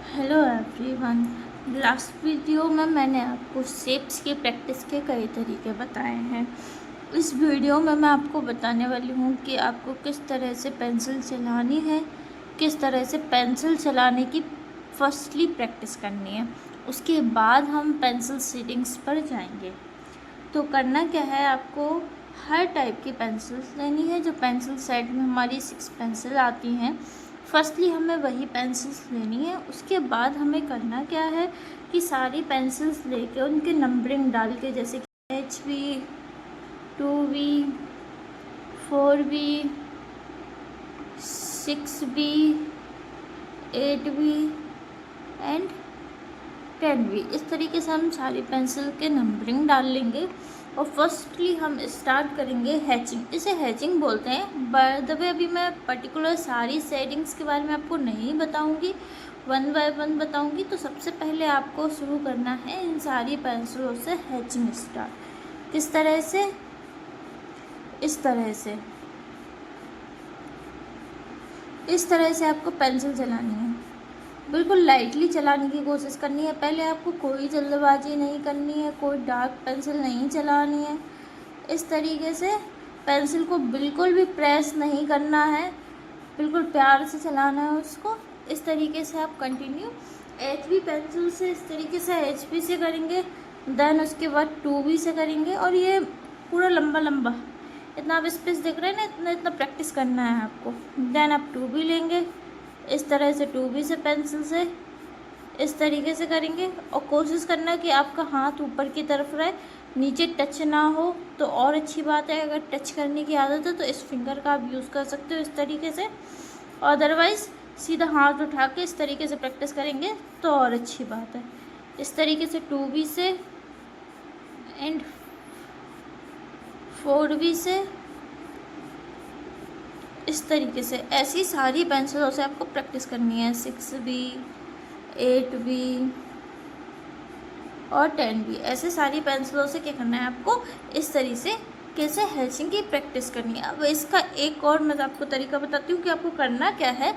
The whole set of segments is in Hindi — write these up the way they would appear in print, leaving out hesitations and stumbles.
Hello everyone. लास्ट वीडियो में मैंने आपको शेप्स की प्रैक्टिस के कई तरीके बताए हैं। इस वीडियो में मैं आपको बताने वाली हूँ कि आपको किस तरह से पेंसिल चलानी है, किस तरह से पेंसिल चलाने की फर्स्टली प्रैक्टिस करनी है। उसके बाद हम पेंसिल शेडिंग्स पर जाएंगे। तो करना क्या है, आपको हर टाइप की पेंसिल्स लेनी है। जो पेंसिल सेट में हमारी 6 पेंसिल आती हैं, फर्स्टली हमें वही पेंसिल्स लेनी है। उसके बाद हमें करना क्या है कि सारी पेंसिल्स लेके उनके नंबरिंग डाल के, जैसे कि HB, 2B, 4B, 6B, 8B and 10B, इस तरीके से हम सारी पेंसिल के नंबरिंग डाल लेंगे। और फर्स्टली हम स्टार्ट करेंगे हैचिंग। इसे हैचिंग बोलते हैं। बाय द वे अभी मैं पर्टिकुलर सारी शेडिंग्स के बारे में आपको नहीं बताऊंगी, 1 बाय 1 बताऊंगी। तो सबसे पहले आपको शुरू करना है इन सारी पेंसिलों से हैचिंग स्टार्ट। किस तरह से? इस तरह से आपको पेंसिल चलानी है। बिल्कुल लाइटली चलाने की कोशिश करनी है। पहले आपको कोई जल्दबाजी नहीं करनी है, कोई डार्क पेंसिल नहीं चलानी है। इस तरीके से पेंसिल को बिल्कुल भी प्रेस नहीं करना है, बिल्कुल प्यार से चलाना है उसको। इस तरीके से आप कंटिन्यू HB पेंसिल से इस तरीके से HB से करेंगे, देन उसके बाद 2B से करेंगे। और ये पूरा लंबा लंबा इतना आप स्पेस देख रहे हैं ना, इतना इतना प्रैक्टिस करना है आपको। देन आप 2B लेंगे, इस तरह से 2B से पेंसिल से इस तरीके से करेंगे। और कोशिश करना कि आपका हाथ ऊपर की तरफ रहे, नीचे टच ना हो तो और अच्छी बात है। अगर टच करने की आदत है तो इस फिंगर का आप यूज़ कर सकते हो इस तरीके से। अदरवाइज़ सीधा हाथ उठा के इस तरीके से प्रैक्टिस करेंगे तो और अच्छी बात है। इस तरीके से 2B से एंड 4B से इस तरीके से, ऐसी सारी पेंसिलों से आपको प्रैक्टिस करनी है। 6B, 8B और 10B, ऐसे सारी पेंसिलों से क्या करना है आपको, इस तरीके से कैसे हैचिंग की प्रैक्टिस करनी है। अब इसका एक और मैं आपको तरीका बताती हूँ कि आपको करना क्या है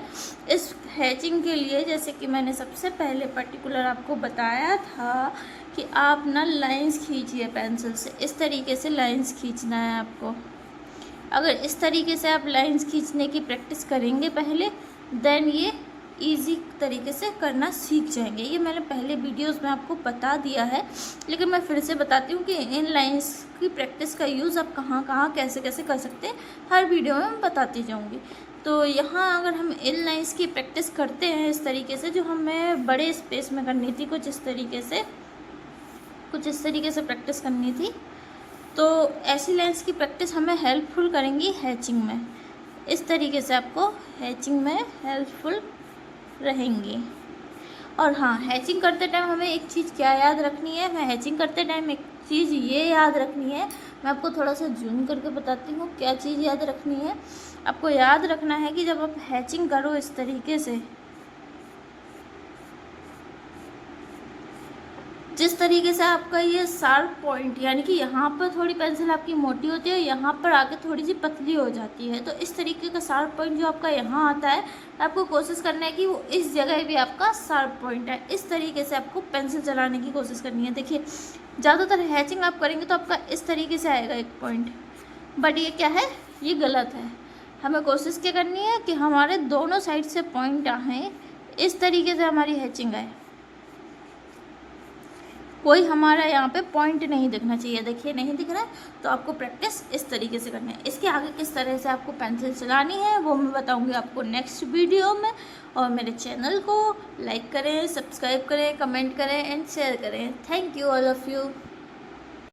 इस हैचिंग के लिए। जैसे कि मैंने सबसे पहले पर्टिकुलर आपको बताया था कि आप ना लाइंस खींचिए पेंसिल से। इस तरीके से लाइंस खींचना है आपको। अगर इस तरीके से आप लाइंस खींचने की प्रैक्टिस करेंगे पहले, देन ये इजी तरीके से करना सीख जाएंगे। ये मैंने पहले वीडियोस में आपको बता दिया है, लेकिन मैं फिर से बताती हूँ कि इन लाइंस की प्रैक्टिस का यूज़ आप कहाँ कहाँ कैसे कैसे कर सकते हैं, हर वीडियो में मैं बताती जाऊँगी। तो यहाँ अगर हम इन लाइंस की प्रैक्टिस करते हैं इस तरीके से, जो हमें बड़े स्पेस में करनी थी, कुछ इस तरीके से प्रैक्टिस करनी थी, तो ऐसी लाइंस की प्रैक्टिस हमें हेल्पफुल करेंगी हैचिंग में। इस तरीके से आपको हैचिंग में हेल्पफुल रहेंगी। और हाँ, हैचिंग करते टाइम हमें एक चीज़ क्या याद रखनी है, मैं हैचिंग करते टाइम एक चीज़ ये याद रखनी है, मैं आपको थोड़ा सा जूम करके बताती हूँ क्या चीज़ याद रखनी है। आपको याद रखना है कि जब आप हैचिंग करो इस तरीके से, जिस तरीके से आपका ये शार्प पॉइंट, यानी कि यहाँ पर थोड़ी पेंसिल आपकी मोटी होती है, यहाँ पर आके थोड़ी सी पतली हो जाती है, तो इस तरीके का शार्प पॉइंट जो आपका यहाँ आता है, आपको कोशिश करना है कि वो इस जगह भी आपका शार्प पॉइंट है। इस तरीके से आपको पेंसिल चलाने की कोशिश करनी है। देखिए, ज़्यादातर हैचिंग आप करेंगे तो आपका इस तरीके से आएगा एक पॉइंट, बट ये क्या है, ये गलत है। हमें कोशिश क्या करनी है कि हमारे दोनों साइड से पॉइंट आए, इस तरीके से हमारी हैचिंग आए, कोई हमारा यहाँ पे पॉइंट नहीं दिखना चाहिए। देखिए, नहीं दिख रहा है तो आपको प्रैक्टिस इस तरीके से करनी है। इसके आगे किस तरह से आपको पेंसिल चलानी है वो मैं बताऊँगी आपको नेक्स्ट वीडियो में। और मेरे चैनल को लाइक करें, सब्सक्राइब करें, कमेंट करें एंड शेयर करें। Thank you all of you.